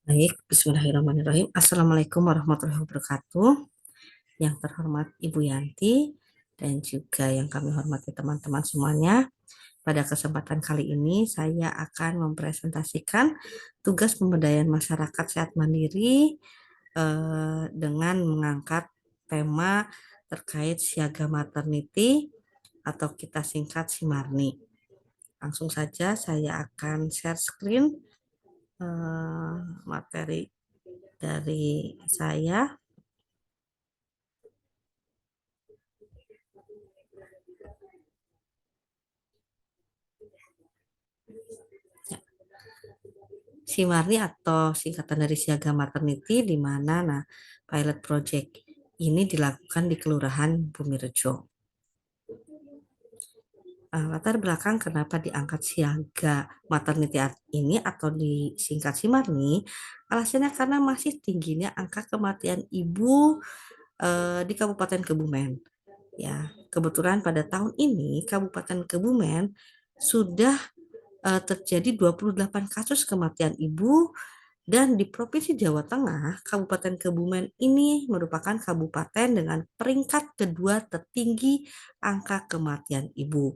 Baik, bismillahirrahmanirrahim. Assalamualaikum warahmatullahi wabarakatuh. Yang terhormat Ibu Yanti dan juga yang kami hormati teman-teman semuanya. Pada kesempatan kali ini saya akan mempresentasikan tugas pemberdayaan masyarakat sehat mandiri dengan mengangkat tema terkait siaga maternity atau kita singkat Simarni. Langsung saja saya akan share screen materi dari saya. Ya, Simarni atau singkatan dari Siaga Maternity, di mana pilot project ini dilakukan di Kelurahan Bumirejo. Latar belakang kenapa diangkat Siaga Maternity ini atau disingkat Simarni, alasannya karena masih tingginya angka kematian ibu di Kabupaten Kebumen. Ya, kebetulan pada tahun ini Kabupaten Kebumen sudah terjadi 28 kasus kematian ibu, dan di Provinsi Jawa Tengah, Kabupaten Kebumen ini merupakan kabupaten dengan peringkat kedua tertinggi angka kematian ibu.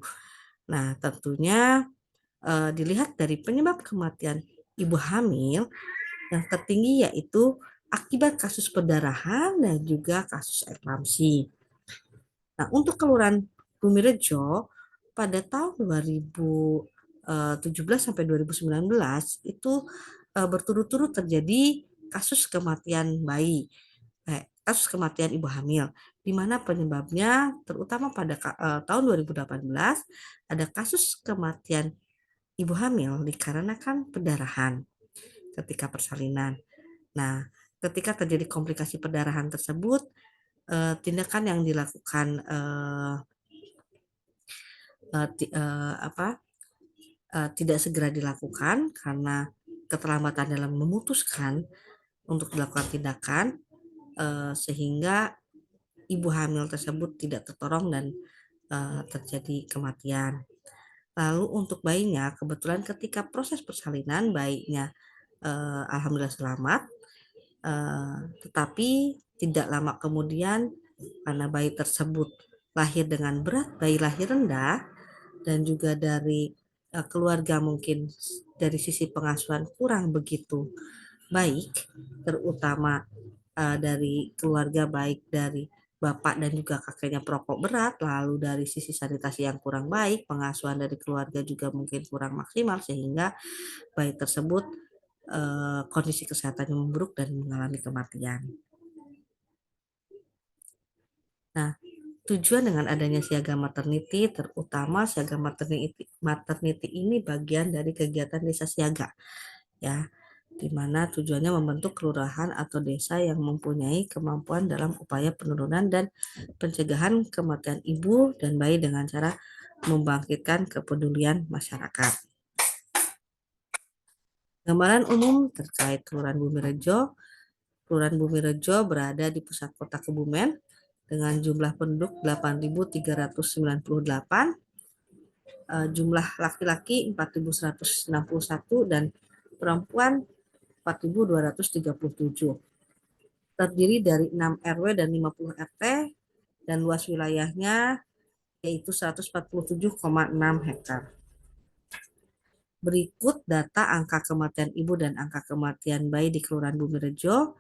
Nah, tentunya dilihat dari penyebab kematian ibu hamil, yang tertinggi yaitu akibat kasus perdarahan dan juga kasus eklamsi. Nah, untuk Kelurahan Bumirejo pada tahun 2017 sampai 2019 itu berturut-turut terjadi kasus kematian bayi, kasus kematian ibu hamil, di mana penyebabnya terutama pada tahun 2018 ada kasus kematian ibu hamil dikarenakan perdarahan ketika persalinan. Nah, ketika terjadi komplikasi perdarahan tersebut, tindakan yang dilakukan tidak segera dilakukan karena keterlambatan dalam memutuskan untuk dilakukan tindakan, sehingga ibu hamil tersebut tidak tertolong dan terjadi kematian. Lalu untuk bayinya, kebetulan ketika proses persalinan bayinya alhamdulillah selamat, tetapi tidak lama kemudian karena bayi tersebut lahir dengan berat bayi lahir rendah dan juga dari keluarga mungkin dari sisi pengasuhan kurang begitu baik, terutama dari keluarga baik dari bapak dan juga kakeknya perokok berat, lalu dari sisi sanitasi yang kurang baik, pengasuhan dari keluarga juga mungkin kurang maksimal sehingga bayi tersebut kondisi kesehatannya memburuk dan mengalami kematian. Nah, tujuan dengan adanya Siaga Maternity, terutama Siaga Maternity ini bagian dari kegiatan desa siaga, ya, di mana tujuannya membentuk kelurahan atau desa yang mempunyai kemampuan dalam upaya penurunan dan pencegahan kematian ibu dan bayi dengan cara membangkitkan kepedulian masyarakat. Gambaran umum terkait Kelurahan Bumirejo. Kelurahan Bumirejo berada di pusat kota Kebumen dengan jumlah penduduk 8.398, jumlah laki-laki 4.161 dan perempuan 4.237. Terdiri dari 6 RW dan 50 RT dan luas wilayahnya yaitu 147,6 hektar. Berikut data angka kematian ibu dan angka kematian bayi di Kelurahan Bumirejo.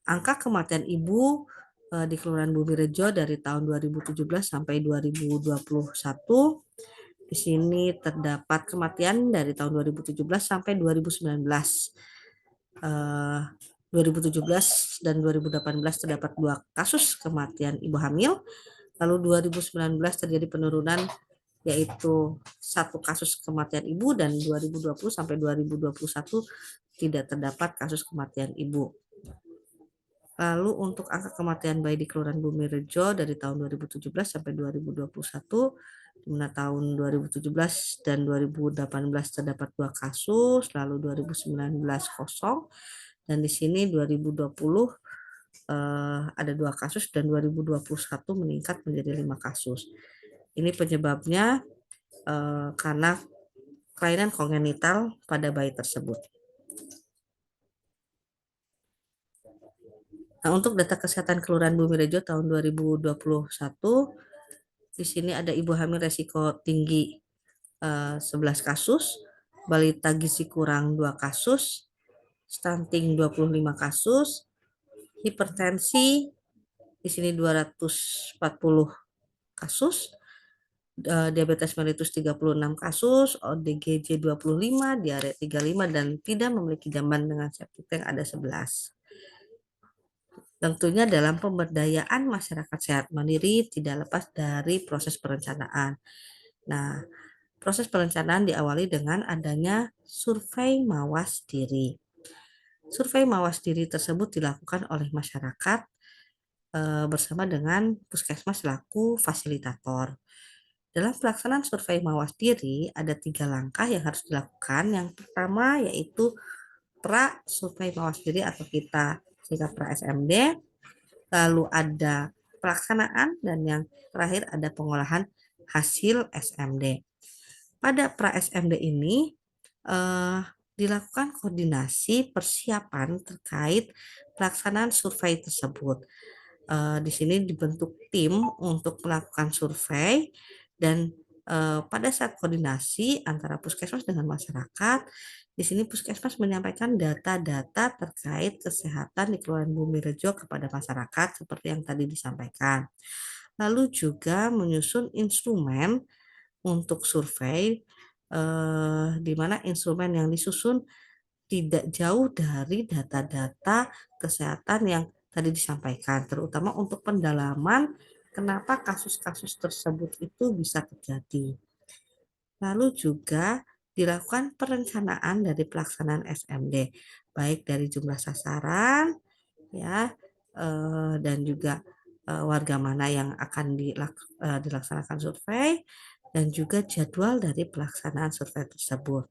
Angka kematian ibu di Kelurahan Bumirejo dari tahun 2017 sampai 2021. Di sini terdapat kematian dari tahun 2017 sampai 2019. 2017 dan 2018 terdapat 2 kasus kematian ibu hamil. Lalu 2019 terjadi penurunan yaitu 1 kasus kematian ibu, dan 2020 sampai 2021 tidak terdapat kasus kematian ibu. Lalu untuk angka kematian bayi di Kelurahan Bumirejo dari tahun 2017 sampai 2021, di mana tahun 2017 dan 2018 terdapat 2 kasus, lalu 2019 kosong, dan di sini 2020 ada 2 kasus dan 2021 meningkat menjadi 5 kasus. Ini penyebabnya karena kelainan kongenital pada bayi tersebut. Nah, untuk data kesehatan Kelurahan Bumirejo tahun 2021, di sini ada ibu hamil resiko tinggi 11 kasus, balita gizi kurang 2 kasus, stunting 25 kasus, hipertensi di sini 240 kasus, diabetes mellitus 36 kasus, ODGJ 25, diare 35, dan tidak memiliki jamban dengan septic tank ada 11. Tentunya dalam pemberdayaan masyarakat sehat mandiri tidak lepas dari proses perencanaan. Nah, proses perencanaan diawali dengan adanya survei mawas diri. Survei mawas diri tersebut dilakukan oleh masyarakat bersama dengan Puskesmas selaku fasilitator. Dalam pelaksanaan survei mawas diri, ada 3 langkah yang harus dilakukan. Yang pertama yaitu pra survei mawas diri atau kita singkat pra SMD, lalu ada pelaksanaan, dan yang terakhir ada pengolahan hasil SMD. Pada pra SMD ini eh, dilakukan koordinasi persiapan terkait pelaksanaan survei tersebut. Di sini dibentuk tim untuk melakukan survei, dan pada saat koordinasi antara puskesmas dengan masyarakat, di sini puskesmas menyampaikan data-data terkait kesehatan di Kelurahan Bumirejo kepada masyarakat seperti yang tadi disampaikan. Lalu juga menyusun instrumen untuk survei, di mana instrumen yang disusun tidak jauh dari data-data kesehatan yang tadi disampaikan, terutama untuk pendalaman kenapa kasus-kasus tersebut itu bisa terjadi. Lalu juga dilakukan perencanaan dari pelaksanaan SMD, baik dari jumlah sasaran, ya, dan juga warga mana yang akan dilaksanakan survei, dan juga jadwal dari pelaksanaan survei tersebut.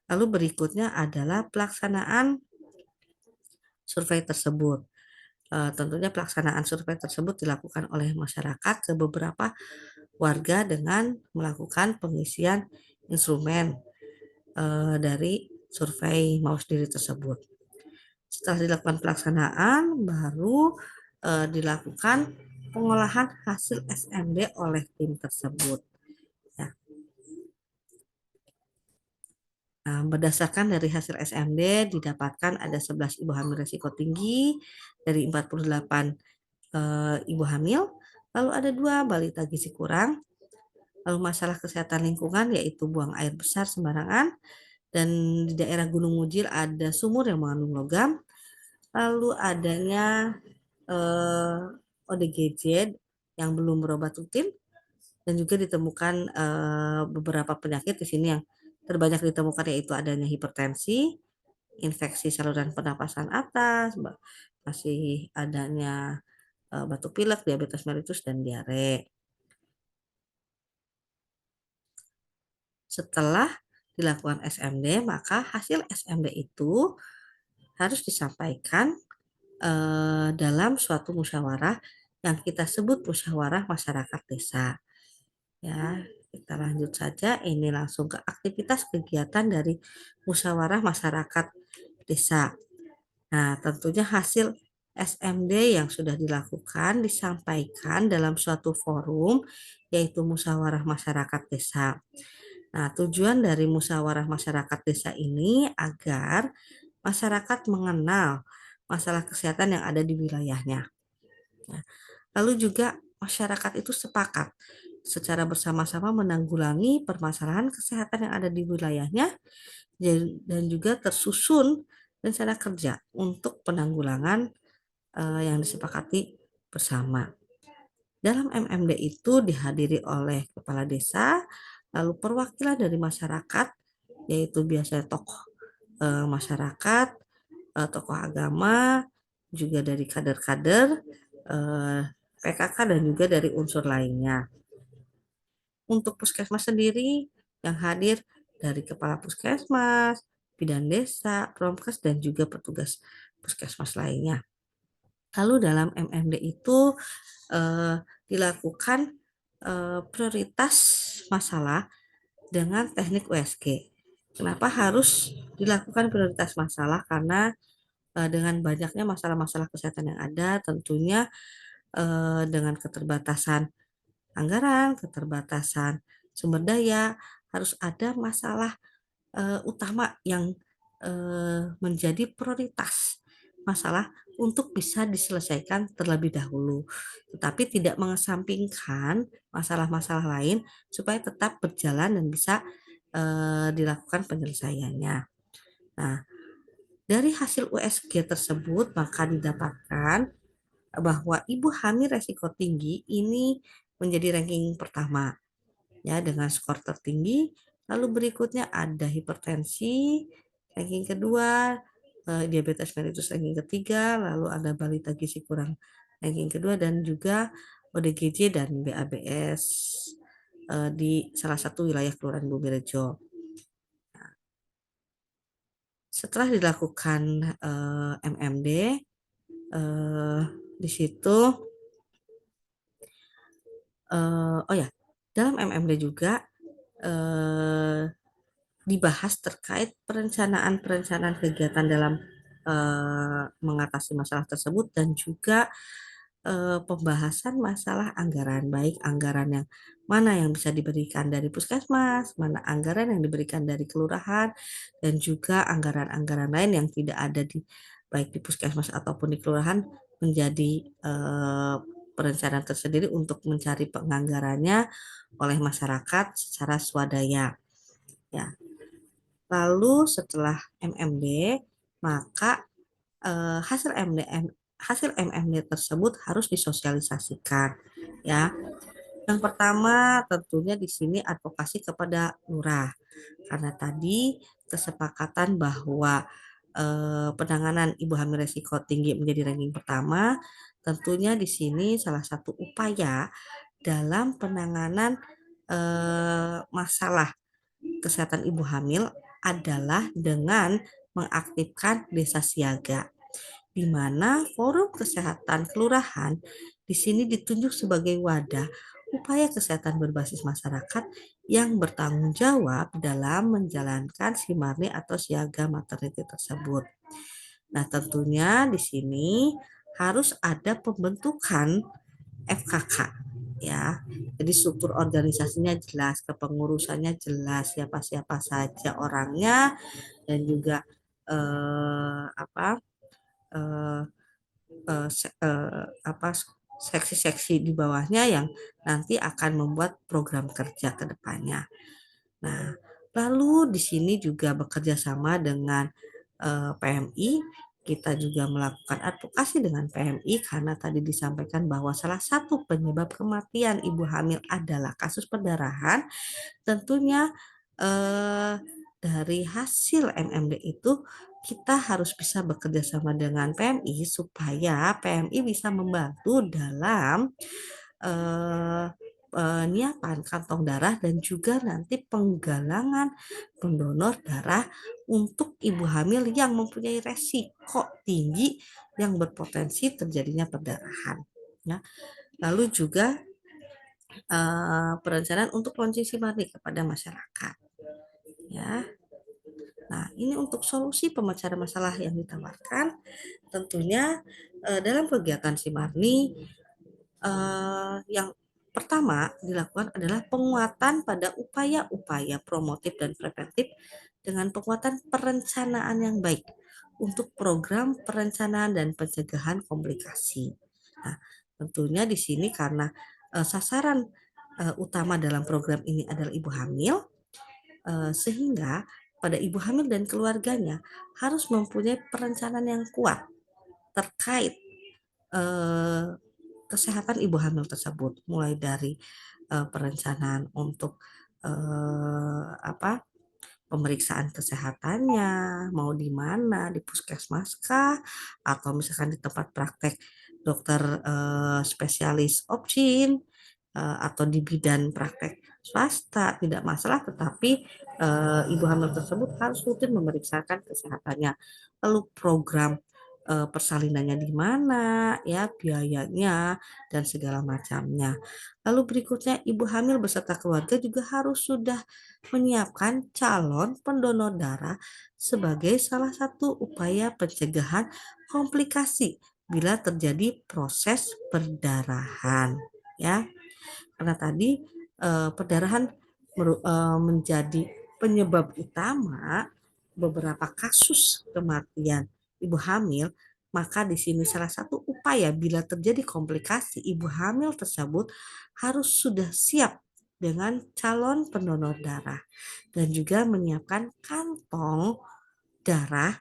Lalu berikutnya adalah pelaksanaan survei tersebut. Tentunya pelaksanaan survei tersebut dilakukan oleh masyarakat ke beberapa warga dengan melakukan pengisian instrumen dari survei mawas diri tersebut. Setelah dilakukan pelaksanaan, baru dilakukan pengolahan hasil SMD oleh tim tersebut. Ya. Nah, berdasarkan dari hasil SMD didapatkan ada 11 ibu hamil risiko tinggi dari 48 ibu hamil, lalu ada 2 balita gizi kurang, lalu masalah kesehatan lingkungan yaitu buang air besar sembarangan, dan di daerah Gunung Mujil ada sumur yang mengandung logam, lalu adanya ODGJ yang belum berobat rutin, dan juga ditemukan beberapa penyakit di sini yang terbanyak ditemukan yaitu adanya hipertensi, infeksi saluran pernapasan atas, masih adanya batuk pilek, diabetes mellitus, dan diare. Setelah dilakukan SMD, maka hasil SMD itu harus disampaikan dalam suatu musyawarah yang kita sebut musyawarah masyarakat desa. Ya, kita lanjut saja. Ini langsung ke aktivitas kegiatan dari musyawarah masyarakat desa. Nah, tentunya hasil SMD yang sudah dilakukan disampaikan dalam suatu forum, yaitu musyawarah masyarakat desa. Nah, tujuan dari musyawarah masyarakat desa ini agar masyarakat mengenal masalah kesehatan yang ada di wilayahnya. Nah, lalu juga masyarakat itu sepakat secara bersama-sama menanggulangi permasalahan kesehatan yang ada di wilayahnya, dan juga tersusun rencana kerja untuk penanggulangan yang disepakati bersama. Dalam MMD itu dihadiri oleh kepala desa, lalu perwakilan dari masyarakat, yaitu biasanya tokoh masyarakat, tokoh agama, juga dari kader-kader PKK, dan juga dari unsur lainnya. Untuk puskesmas sendiri yang hadir dari kepala puskesmas, bidan desa, promkes, dan juga petugas puskesmas lainnya. Lalu dalam MMD itu dilakukan prioritas masalah dengan teknik USG. Kenapa harus dilakukan prioritas masalah? Karena dengan banyaknya masalah-masalah kesehatan yang ada, tentunya dengan keterbatasan anggaran, keterbatasan sumber daya, harus ada masalah utama yang menjadi prioritas masalah untuk bisa diselesaikan terlebih dahulu, tetapi tidak mengesampingkan masalah-masalah lain supaya tetap berjalan dan bisa dilakukan penyelesaiannya. Nah, dari hasil USG tersebut maka didapatkan bahwa ibu hamil resiko tinggi ini menjadi ranking pertama ya dengan skor tertinggi. Lalu berikutnya ada hipertensi, ranking kedua, diabetes mellitus ranking ketiga, lalu ada balita gizi kurang ranking kedua dan juga ODGJ dan BABS di salah satu wilayah Kelurahan Bumirejo. Setelah dilakukan MMD, di situ oh ya, dalam MMD juga eh, dibahas terkait perencanaan-perencanaan kegiatan dalam mengatasi masalah tersebut dan juga pembahasan masalah anggaran, baik anggaran yang mana yang bisa diberikan dari puskesmas, mana anggaran yang diberikan dari kelurahan, dan juga anggaran-anggaran lain yang tidak ada di baik di puskesmas ataupun di kelurahan menjadi perencanaan tersendiri untuk mencari penganggarannya oleh masyarakat secara swadaya. Ya, lalu setelah MMD, maka hasil MMD tersebut harus disosialisasikan. Ya, yang pertama tentunya di sini advokasi kepada lurah, karena tadi kesepakatan bahwa penanganan ibu hamil resiko tinggi menjadi ranking pertama, tentunya di sini salah satu upaya dalam penanganan masalah kesehatan ibu hamil adalah dengan mengaktifkan desa siaga, di mana forum kesehatan kelurahan di sini ditunjuk sebagai wadah upaya kesehatan berbasis masyarakat yang bertanggung jawab dalam menjalankan Simarni atau siaga maternity tersebut. Nah, tentunya di sini harus ada pembentukan FKK ya. Jadi struktur organisasinya jelas, kepengurusannya jelas, siapa-siapa saja orangnya dan juga apa eh, apa seksi-seksi di bawahnya yang nanti akan membuat program kerja ke depannya. Nah, lalu di sini juga bekerja sama dengan PMI, kita juga melakukan advokasi dengan PMI karena tadi disampaikan bahwa salah satu penyebab kematian ibu hamil adalah kasus perdarahan. Tentunya eh, dari hasil MMD itu kita harus bisa bekerja sama dengan PMI supaya PMI bisa membantu dalam eh, penyiapan kantong darah dan juga nanti penggalangan pendonor darah untuk ibu hamil yang mempunyai resiko tinggi yang berpotensi terjadinya perdarahan. Ya. Lalu juga perencanaan untuk launching Simarni kepada masyarakat. Ya. Nah, ini untuk solusi pemecahan masalah yang ditawarkan. Tentunya dalam kegiatan Simarni yang pertama dilakukan adalah penguatan pada upaya-upaya promotif dan preventif dengan penguatan perencanaan yang baik untuk program perencanaan dan pencegahan komplikasi. Nah, tentunya di sini karena sasaran utama dalam program ini adalah ibu hamil, sehingga pada ibu hamil dan keluarganya harus mempunyai perencanaan yang kuat terkait eh, kesehatan ibu hamil tersebut, mulai dari perencanaan untuk apa pemeriksaan kesehatannya, mau di mana, di puskesmas kah, atau misalkan di tempat praktek dokter spesialis obgyn, atau di bidan praktek swasta, tidak masalah, tetapi ibu hamil tersebut harus rutin memeriksakan kesehatannya. Lalu program persalinannya di mana, ya, biayanya, dan segala macamnya. Lalu berikutnya, ibu hamil beserta keluarga juga harus sudah menyiapkan calon pendonor darah sebagai salah satu upaya pencegahan komplikasi bila terjadi proses perdarahan, ya. Karena tadi perdarahan menjadi penyebab utama beberapa kasus kematian ibu hamil, maka di sini salah satu upaya bila terjadi komplikasi ibu hamil tersebut harus sudah siap dengan calon pendonor darah dan juga menyiapkan kantong darah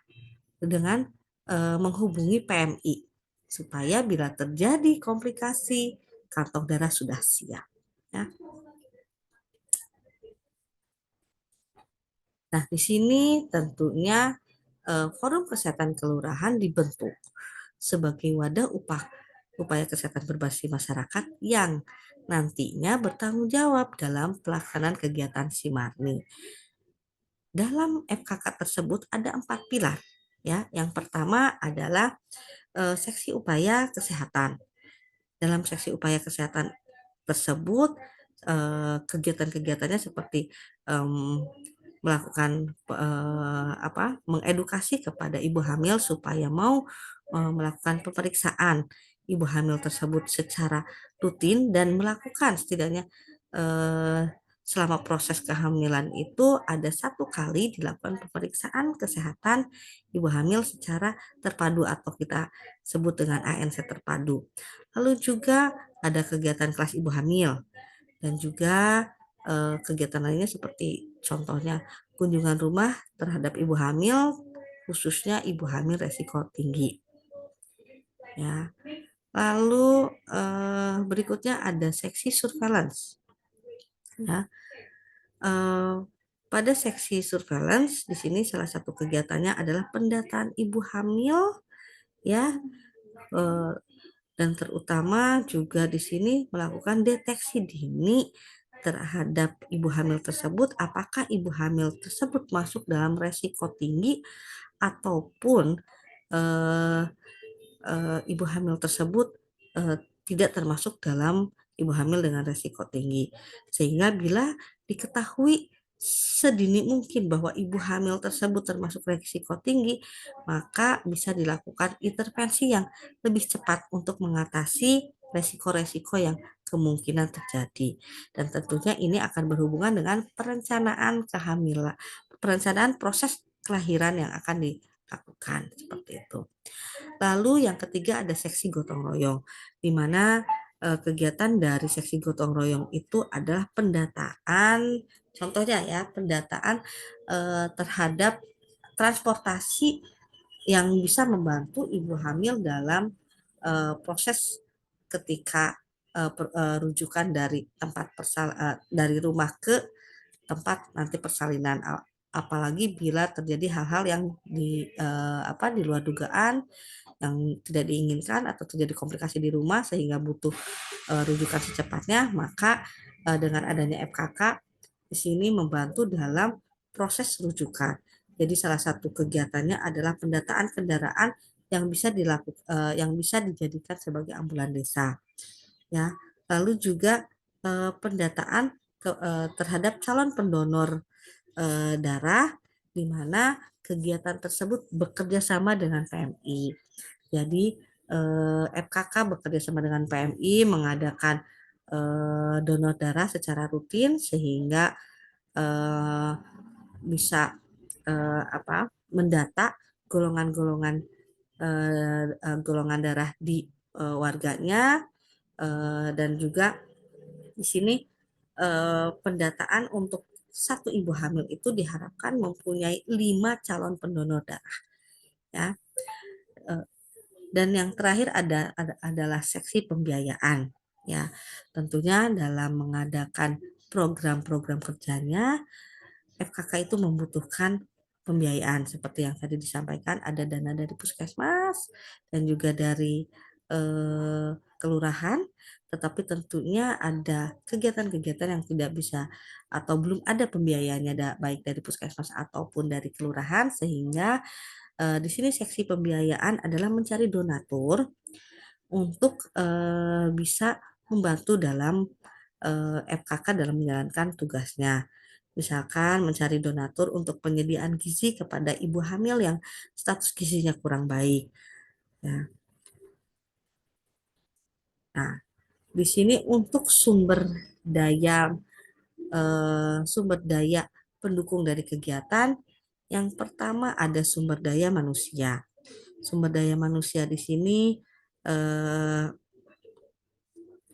dengan menghubungi PMI supaya bila terjadi komplikasi kantong darah sudah siap. Ya. Nah, di sini tentunya Forum Kesehatan Kelurahan dibentuk sebagai wadah upaya kesehatan berbasis masyarakat yang nantinya bertanggung jawab dalam pelaksanaan kegiatan Simarni. Dalam FKK tersebut ada 4 pilar. Ya, yang pertama adalah seksi upaya kesehatan. Dalam seksi upaya kesehatan tersebut kegiatan-kegiatannya seperti melakukan mengedukasi kepada ibu hamil supaya mau melakukan pemeriksaan ibu hamil tersebut secara rutin dan melakukan setidaknya eh, selama proses kehamilan itu ada 1 kali dilakukan pemeriksaan kesehatan ibu hamil secara terpadu atau kita sebut dengan ANC terpadu. Lalu juga ada kegiatan kelas ibu hamil dan juga kegiatan lainnya seperti contohnya kunjungan rumah terhadap ibu hamil, khususnya ibu hamil resiko tinggi. Ya. Lalu berikutnya ada seksi surveillance. Ya. Pada seksi surveillance di sini salah satu kegiatannya adalah pendataan ibu hamil, ya, eh, dan terutama juga di sini melakukan deteksi dini terhadap ibu hamil tersebut, apakah ibu hamil tersebut masuk dalam resiko tinggi ataupun eh, ibu hamil tersebut eh, tidak termasuk dalam ibu hamil dengan resiko tinggi. Sehingga bila diketahui sedini mungkin bahwa ibu hamil tersebut termasuk resiko tinggi, maka bisa dilakukan intervensi yang lebih cepat untuk mengatasi resiko-resiko yang kemungkinan terjadi. Dan tentunya ini akan berhubungan dengan perencanaan kehamilan, perencanaan proses kelahiran yang akan dilakukan seperti itu. Lalu yang ketiga ada seksi gotong royong, di mana kegiatan dari seksi gotong royong itu adalah pendataan, contohnya ya, pendataan terhadap transportasi yang bisa membantu ibu hamil dalam proses ketika rujukan dari dari rumah ke tempat nanti persalinan, apalagi bila terjadi hal-hal yang di luar dugaan yang tidak diinginkan atau terjadi komplikasi di rumah sehingga butuh rujukan secepatnya, maka dengan adanya FKK di sini membantu dalam proses rujukan. Jadi salah satu kegiatannya adalah pendataan kendaraan yang bisa yang bisa dijadikan sebagai ambulan desa. Ya, lalu juga pendataan terhadap calon pendonor darah, di mana kegiatan tersebut bekerja sama dengan PMI. Jadi FKK bekerja sama dengan PMI mengadakan donor darah secara rutin sehingga eh, bisa mendata golongan-golongan golongan darah di warganya, dan juga di sini pendataan untuk satu ibu hamil itu diharapkan mempunyai 5 calon pendonor darah, ya. Dan yang terakhir adalah seksi pembiayaan, ya. Tentunya dalam mengadakan program-program kerjanya FKK itu membutuhkan pembiayaan seperti yang tadi disampaikan, ada dana dari puskesmas dan juga dari kelurahan, tetapi tentunya ada kegiatan-kegiatan yang tidak bisa atau belum ada pembiayaannya baik dari puskesmas ataupun dari kelurahan, sehingga di sini seksi pembiayaan adalah mencari donatur untuk bisa membantu dalam FKK dalam menjalankan tugasnya. Misalkan mencari donatur untuk penyediaan gizi kepada ibu hamil yang status gizinya kurang baik. Ya. Nah, di sini untuk sumber daya pendukung dari kegiatan, yang pertama ada sumber daya manusia. Sumber daya manusia di sini eh,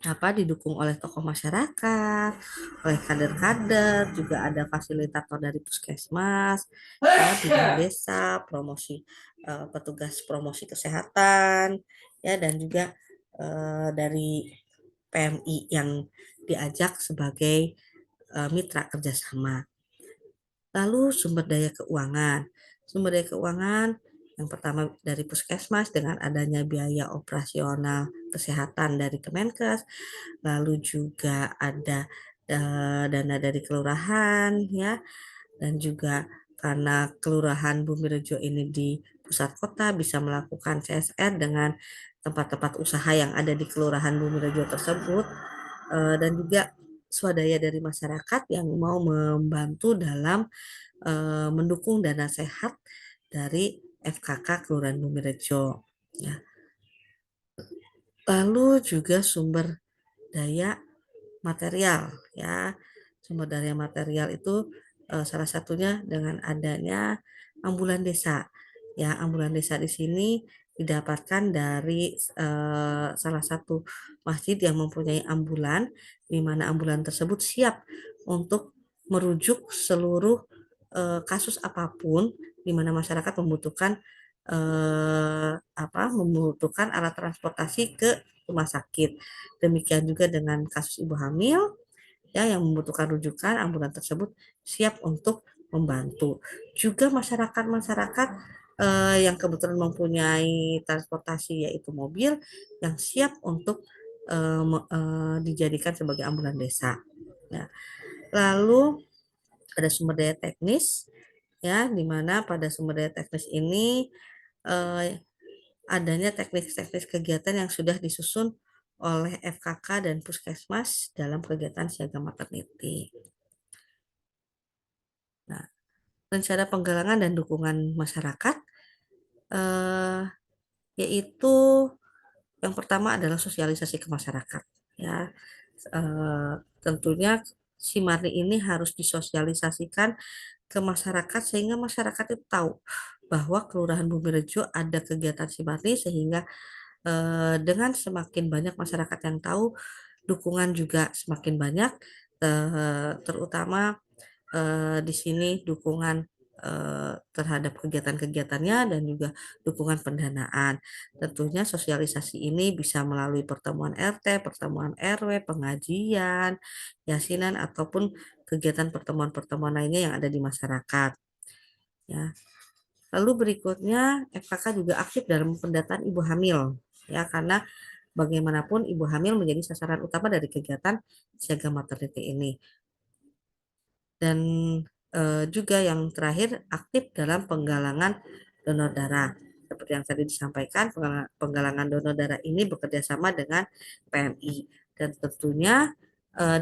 didukung oleh tokoh masyarakat, oleh kader-kader, juga ada fasilitator dari puskesmas, ya, bidang desa, petugas promosi kesehatan, ya, dan juga dari PMI yang diajak sebagai mitra kerjasama. Lalu sumber daya keuangan. Sumber daya keuangan yang pertama dari puskesmas dengan adanya biaya operasional kesehatan dari Kemenkes, lalu juga ada dana dari kelurahan, ya, dan juga karena kelurahan Bumirejo ini di pusat kota bisa melakukan CSR dengan tempat-tempat usaha yang ada di kelurahan Bumirejo tersebut, dan juga swadaya dari masyarakat yang mau membantu dalam mendukung dana sehat dari FKK Kelurahan Bumirejo. Ya. Lalu juga sumber daya material, ya. Sumber daya material itu salah satunya dengan adanya ambulan desa. Ya, ambulan desa di sini didapatkan dari salah satu masjid yang mempunyai ambulan, di mana ambulan tersebut siap untuk merujuk seluruh kasus apapun di mana masyarakat membutuhkan alat transportasi ke rumah sakit. Demikian juga dengan kasus ibu hamil, ya, yang membutuhkan rujukan, ambulan tersebut siap untuk membantu. Juga masyarakat-masyarakat yang kebetulan mempunyai transportasi yaitu mobil yang siap untuk dijadikan sebagai ambulan desa. Ya. Lalu ada sumber daya teknis, ya, di mana pada sumber daya teknis ini eh, adanya teknis-teknis kegiatan yang sudah disusun oleh FKK dan Puskesmas dalam kegiatan siaga maternity. Nah, rencana penggalangan dan dukungan masyarakat eh, yaitu yang pertama adalah sosialisasi ke masyarakat. Ya, eh, tentunya si Marni ini harus disosialisasikan ke masyarakat sehingga masyarakat itu tahu bahwa Kelurahan Bumirejo ada kegiatan Simarni, sehingga dengan semakin banyak masyarakat yang tahu, dukungan juga semakin banyak, terutama di sini dukungan terhadap kegiatan-kegiatannya dan juga dukungan pendanaan. Tentunya sosialisasi ini bisa melalui pertemuan RT, pertemuan RW, pengajian, yasinan, ataupun kegiatan pertemuan-pertemuan lainnya yang ada di masyarakat. Ya. Lalu berikutnya FKK juga aktif dalam pendataan ibu hamil, ya, karena bagaimanapun ibu hamil menjadi sasaran utama dari kegiatan siaga maternity ini. Dan juga yang terakhir aktif dalam penggalangan donor darah. Seperti yang tadi disampaikan, penggalangan donor darah ini bekerja sama dengan PMI. Dan tentunya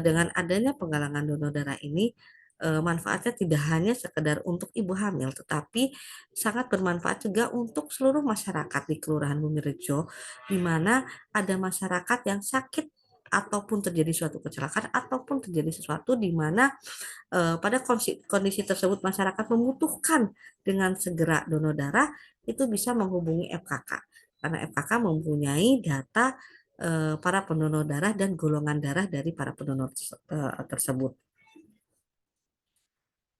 dengan adanya penggalangan donor darah ini, manfaatnya tidak hanya sekedar untuk ibu hamil, tetapi sangat bermanfaat juga untuk seluruh masyarakat di Kelurahan Bumirejo, di mana ada masyarakat yang sakit ataupun terjadi suatu kecelakaan ataupun terjadi sesuatu di mana pada kondisi tersebut masyarakat membutuhkan dengan segera donor darah, itu bisa menghubungi FKK karena FKK mempunyai data para pendonor darah dan golongan darah dari para pendonor tersebut.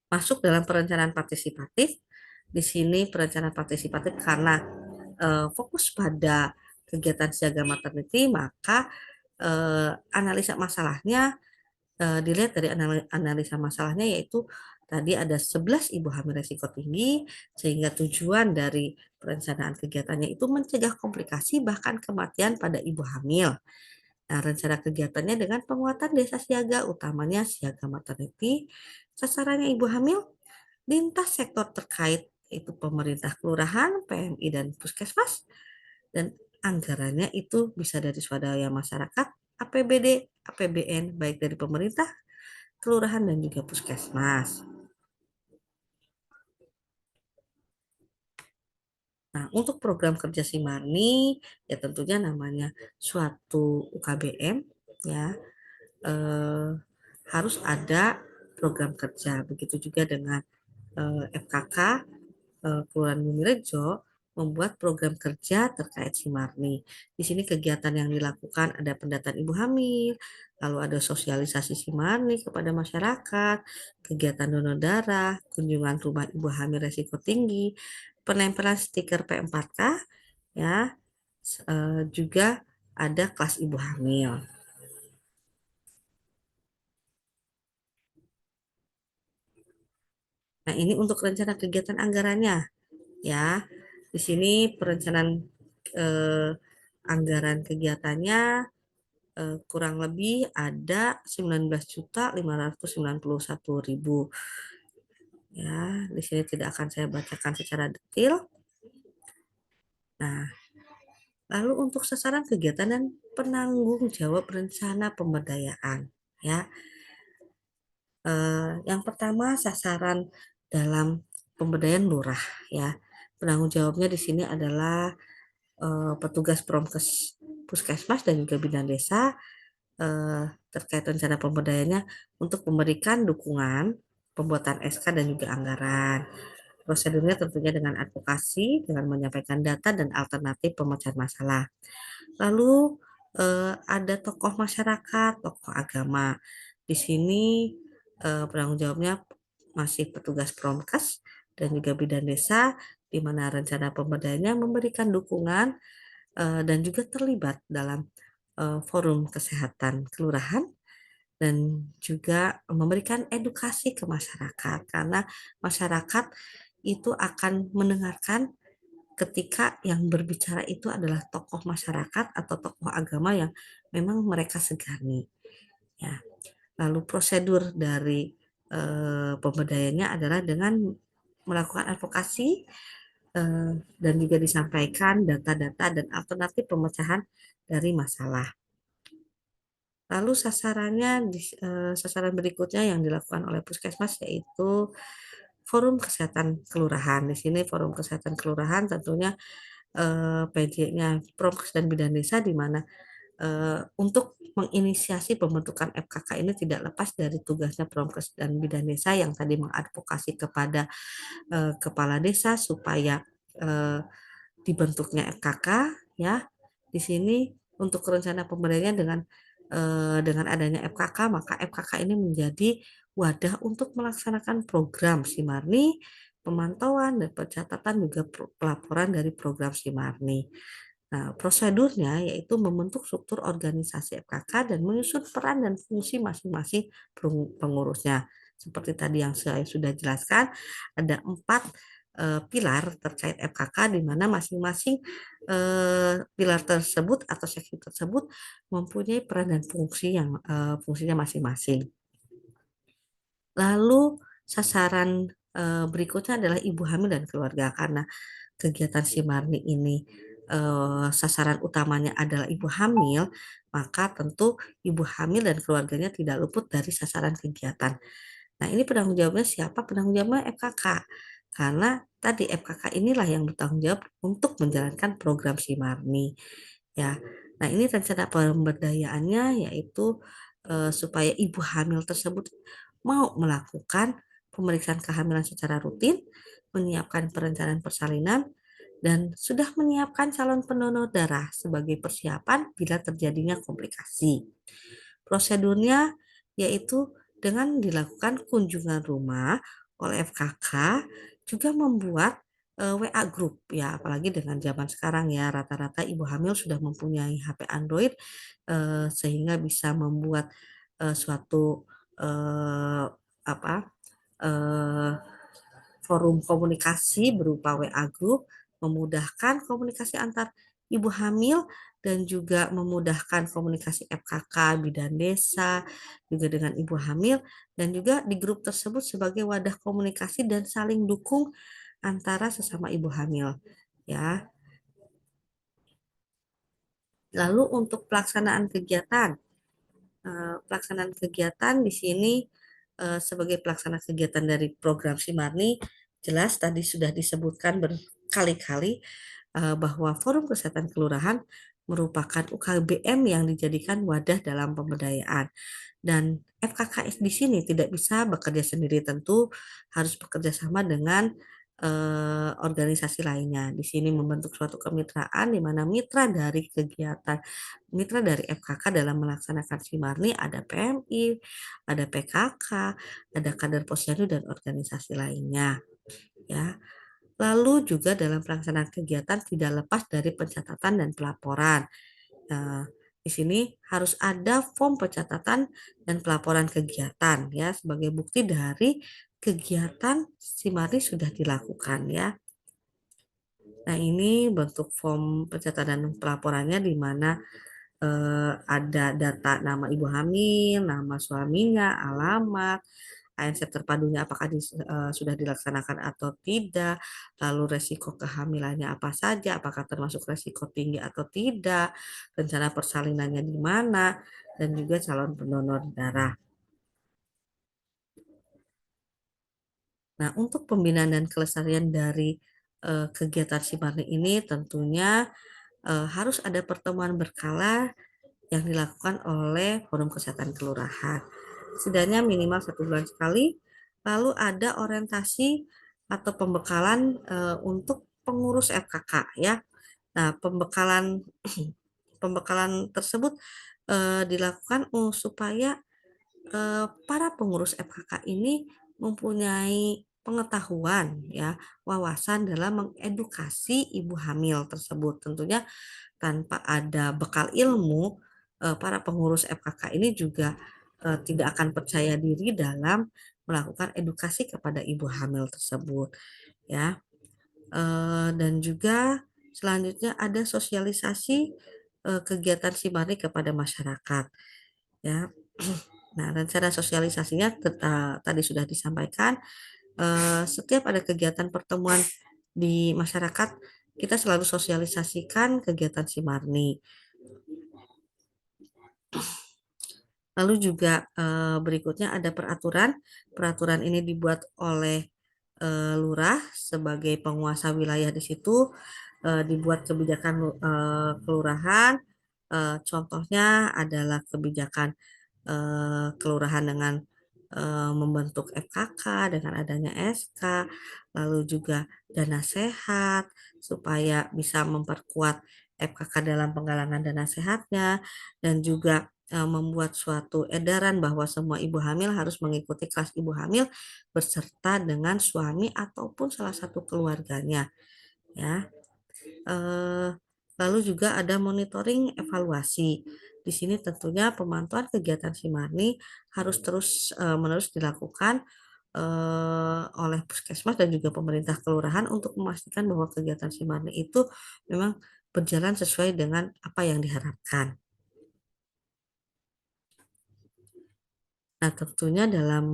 Masuk dalam perencanaan partisipatif. Di sini perencanaan partisipatif karena fokus pada kegiatan siaga maternity, maka analisa masalahnya dilihat dari analisa masalahnya, yaitu Tadi ada 11 ibu hamil resiko tinggi, sehingga tujuan dari perencanaan kegiatannya itu mencegah komplikasi bahkan kematian pada ibu hamil. Nah, rencana kegiatannya dengan penguatan desa siaga, utamanya siaga maternity, sasarannya ibu hamil, lintas sektor terkait, yaitu pemerintah kelurahan, PMI, dan puskesmas, dan anggarannya itu bisa dari swadaya masyarakat, APBD, APBN, baik dari pemerintah, kelurahan, dan juga puskesmas. Nah, untuk program kerja Simarni, ya tentunya namanya suatu UKBM, ya, eh, harus ada program kerja. Begitu juga dengan FKK, Kelurahan Bumirejo, membuat program kerja terkait Simarni. Di sini kegiatan yang dilakukan ada pendataan ibu hamil, lalu ada sosialisasi Simarni kepada masyarakat, kegiatan donor darah, kunjungan rumah ibu hamil resiko tinggi, penempelan stiker P4K, ya, juga ada kelas ibu hamil. Nah, ini untuk rencana kegiatan anggarannya, ya. Di sini perencanaan eh, anggaran kegiatannya kurang lebih ada 19.591.000. Ya, di sini tidak akan saya bacakan secara detail. Nah, lalu untuk sasaran kegiatan dan penanggung jawab rencana pemberdayaan, ya. Yang pertama sasaran dalam pemberdayaan lurah, ya. Penanggung jawabnya di sini adalah petugas Promkes Puskesmas dan juga Bidan Desa terkait rencana pemberdayaannya untuk memberikan dukungan pembuatan SK dan juga anggaran. Prosedurnya tentunya dengan advokasi, dengan menyampaikan data dan alternatif pemecahan masalah. Lalu ada tokoh masyarakat, tokoh agama. Di sini penanggung jawabnya masih petugas Promkes dan juga Bidan Desa, di mana rencana pemberdayaannya memberikan dukungan dan juga terlibat dalam forum kesehatan kelurahan dan juga memberikan edukasi ke masyarakat karena masyarakat itu akan mendengarkan ketika yang berbicara itu adalah tokoh masyarakat atau tokoh agama yang memang mereka segani, ya. Lalu prosedur dari pemberdayaannya adalah dengan melakukan advokasi dan juga disampaikan data-data dan alternatif pemecahan dari masalah. Lalu sasaran berikutnya yang dilakukan oleh Puskesmas yaitu Forum Kesehatan Kelurahan. Di sini Forum Kesehatan Kelurahan tentunya PJ-nya Promkes dan Bidan Desa, di mana untuk menginisiasi pembentukan FKK ini tidak lepas dari tugasnya Promkes dan Bidan Desa yang tadi mengadvokasi kepada kepala desa supaya eh, dibentuknya FKK, ya. Di sini untuk rencana pemberdayaan dengan adanya FKK, maka FKK ini menjadi wadah untuk melaksanakan program Simarni, pemantauan dan pencatatan juga pelaporan dari program Simarni. Nah, prosedurnya yaitu membentuk struktur organisasi FKK dan menyusun peran dan fungsi masing-masing pengurusnya. Seperti tadi yang saya sudah jelaskan, ada 4 pilar terkait FKK, di mana masing-masing pilar tersebut atau seksi tersebut mempunyai peran dan fungsinya masing-masing. Lalu sasaran berikutnya adalah ibu hamil dan keluarga, karena kegiatan Simarni ini sasaran utamanya adalah ibu hamil, maka tentu ibu hamil dan keluarganya tidak luput dari sasaran kegiatan. Nah, ini penanggung jawabnya siapa? Penanggung jawabnya FKK. Karena tadi FKK inilah yang bertanggung jawab untuk menjalankan program Simarni. Ya. Nah, ini rencana pemberdayaannya yaitu supaya ibu hamil tersebut mau melakukan pemeriksaan kehamilan secara rutin, menyiapkan perencanaan persalinan, dan sudah menyiapkan calon pendonor darah sebagai persiapan bila terjadinya komplikasi. Prosedurnya yaitu dengan dilakukan kunjungan rumah oleh FKK, juga membuat WA group, ya, apalagi dengan zaman sekarang ya rata-rata ibu hamil sudah mempunyai HP Android sehingga bisa membuat suatu apa eh, forum komunikasi berupa WA Group, memudahkan komunikasi antar ibu hamil dan juga memudahkan komunikasi FKK bidan desa juga dengan ibu hamil, dan juga di grup tersebut sebagai wadah komunikasi dan saling dukung antara sesama ibu hamil ya. Lalu untuk pelaksanaan kegiatan di sini sebagai pelaksana kegiatan dari program Simarni, jelas tadi sudah disebutkan berkali-kali bahwa Forum Kesehatan Kelurahan merupakan UKBM yang dijadikan wadah dalam pemberdayaan. Dan FKKS di sini tidak bisa bekerja sendiri, tentu harus bekerja sama dengan organisasi lainnya. Di sini membentuk suatu kemitraan di mana mitra dari FKK dalam melaksanakan Simarni ada PMI, ada PKK, ada kader posyandu dan organisasi lainnya. Ya, lalu juga dalam pelaksanaan kegiatan tidak lepas dari pencatatan dan pelaporan. Nah, di sini harus ada form pencatatan dan pelaporan kegiatan ya sebagai bukti dari kegiatan Simari sudah dilakukan ya. Nah, ini bentuk form pencatatan dan pelaporannya di mana ada data nama ibu hamil, nama suaminya, alamat, ANZ terpadunya apakah sudah dilaksanakan atau tidak, lalu resiko kehamilannya apa saja, apakah termasuk resiko tinggi atau tidak, rencana persalinannya di mana, dan juga calon pendonor darah. Nah, untuk pembinaan dan kelestarian dari kegiatan Simarni ini tentunya harus ada pertemuan berkala yang dilakukan oleh Forum Kesehatan Kelurahan. Setidaknya minimal 1 bulan sekali. Lalu ada orientasi atau pembekalan untuk pengurus FKK ya. Nah, pembekalan pembekalan tersebut dilakukan supaya para pengurus FKK ini mempunyai pengetahuan ya, wawasan dalam mengedukasi ibu hamil tersebut. Tentunya tanpa ada bekal ilmu, para pengurus FKK ini juga tidak akan percaya diri dalam melakukan edukasi kepada ibu hamil tersebut, ya. Dan juga selanjutnya ada sosialisasi kegiatan Simari kepada masyarakat, ya. Nah, rencana sosialisasinya tadi sudah disampaikan. Setiap ada kegiatan pertemuan di masyarakat, kita selalu sosialisasikan kegiatan Simarni. Lalu juga berikutnya ada peraturan. Peraturan ini dibuat oleh lurah sebagai penguasa wilayah di situ. Dibuat kebijakan kelurahan. Contohnya adalah kebijakan kelurahan dengan membentuk FKK dengan adanya SK, lalu juga dana sehat supaya bisa memperkuat FKK dalam penggalangan dana sehatnya, dan juga membuat suatu edaran bahwa semua ibu hamil harus mengikuti kelas ibu hamil beserta dengan suami ataupun salah satu keluarganya ya. Eh, Lalu juga ada monitoring evaluasi. Di sini tentunya pemantauan kegiatan Simarni harus terus menerus dilakukan oleh Puskesmas dan juga pemerintah kelurahan untuk memastikan bahwa kegiatan Simarni itu memang berjalan sesuai dengan apa yang diharapkan. Nah, tentunya dalam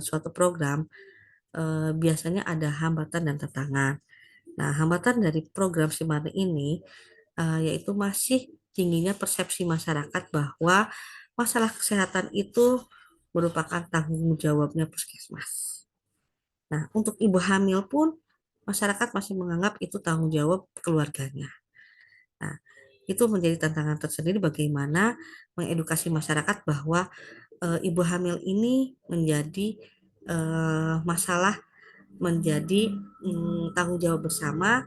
suatu program biasanya ada hambatan dan tantangan. Nah, hambatan dari program Simarni ini yaitu masih tingginya persepsi masyarakat bahwa masalah kesehatan itu merupakan tanggung jawabnya puskesmas. Nah, untuk ibu hamil pun masyarakat masih menganggap itu tanggung jawab keluarganya. Nah, itu menjadi tantangan tersendiri bagaimana mengedukasi masyarakat bahwa ibu hamil ini menjadi masalah, menjadi tanggung jawab bersama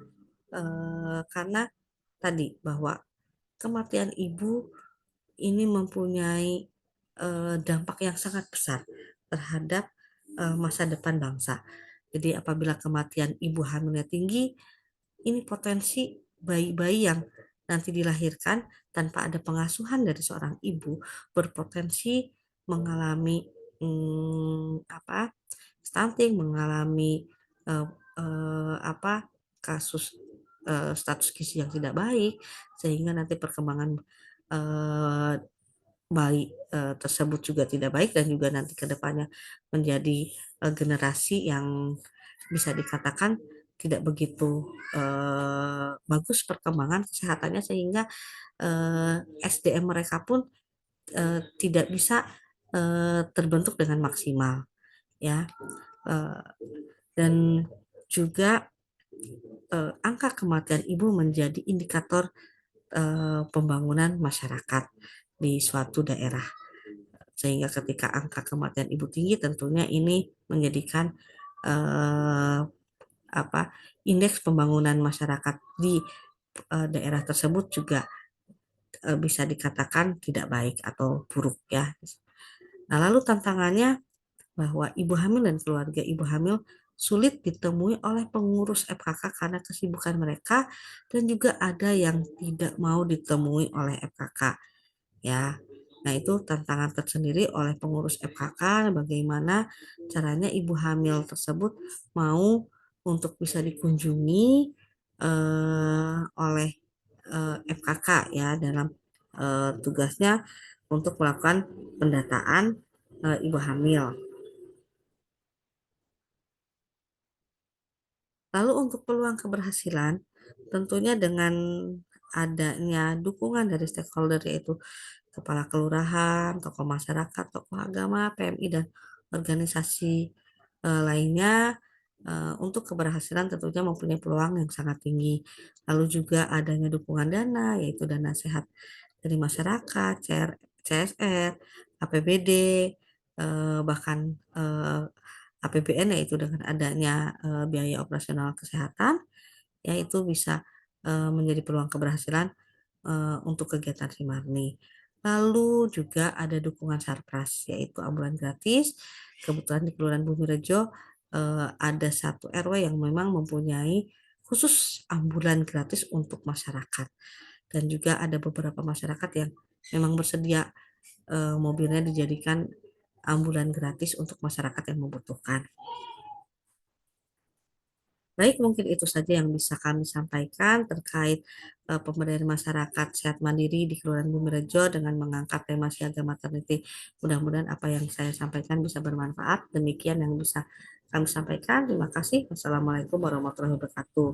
karena tadi bahwa kematian ibu ini mempunyai dampak yang sangat besar terhadap masa depan bangsa. Jadi apabila kematian ibu hamilnya tinggi, ini potensi bayi-bayi yang nanti dilahirkan tanpa ada pengasuhan dari seorang ibu berpotensi mengalami apa, stunting, mengalami eh, apa, kasus status gizi yang tidak baik, sehingga nanti perkembangan eh, bayi tersebut juga tidak baik dan juga nanti ke depannya menjadi generasi yang bisa dikatakan tidak begitu bagus perkembangan kesehatannya, sehingga SDM mereka pun tidak bisa terbentuk dengan maksimal, ya. Eh, dan juga angka kematian ibu menjadi indikator pembangunan masyarakat di suatu daerah. Sehingga ketika angka kematian ibu tinggi, tentunya ini menjadikan eh, apa, indeks pembangunan masyarakat di daerah tersebut juga bisa dikatakan tidak baik atau buruk, ya. Nah, lalu tantangannya bahwa ibu hamil dan keluarga ibu hamil sulit ditemui oleh pengurus FKK karena kesibukan mereka, dan juga ada yang tidak mau ditemui oleh FKK, ya. Nah, itu tantangan tersendiri oleh pengurus FKK, bagaimana caranya ibu hamil tersebut mau untuk bisa dikunjungi oleh FKK, ya, dalam tugasnya untuk melakukan pendataan ibu hamil. Lalu untuk peluang keberhasilan, tentunya dengan adanya dukungan dari stakeholder, yaitu kepala kelurahan, tokoh masyarakat, tokoh agama, PMI, dan organisasi lainnya, untuk keberhasilan tentunya mempunyai peluang yang sangat tinggi. Lalu juga adanya dukungan dana, yaitu dana sehat dari masyarakat, CSR, APBD, bahkan APBN, yaitu dengan adanya biaya operasional kesehatan, ya, itu bisa menjadi peluang keberhasilan untuk kegiatan Simarni. Lalu juga ada dukungan Sarpras, yaitu ambulan gratis. Kebetulan di Kelurahan Bumirejo ada satu RW yang memang mempunyai khusus ambulan gratis untuk masyarakat. Dan juga ada beberapa masyarakat yang memang bersedia mobilnya dijadikan ambulan gratis untuk masyarakat yang membutuhkan. Baik, mungkin itu saja yang bisa kami sampaikan terkait pemberdayaan masyarakat sehat mandiri di Kelurahan Bumirejo dengan mengangkat tema siaga maternity. Mudah-mudahan apa yang saya sampaikan bisa bermanfaat. Demikian yang bisa kami sampaikan. Terima kasih. Wassalamualaikum warahmatullahi wabarakatuh.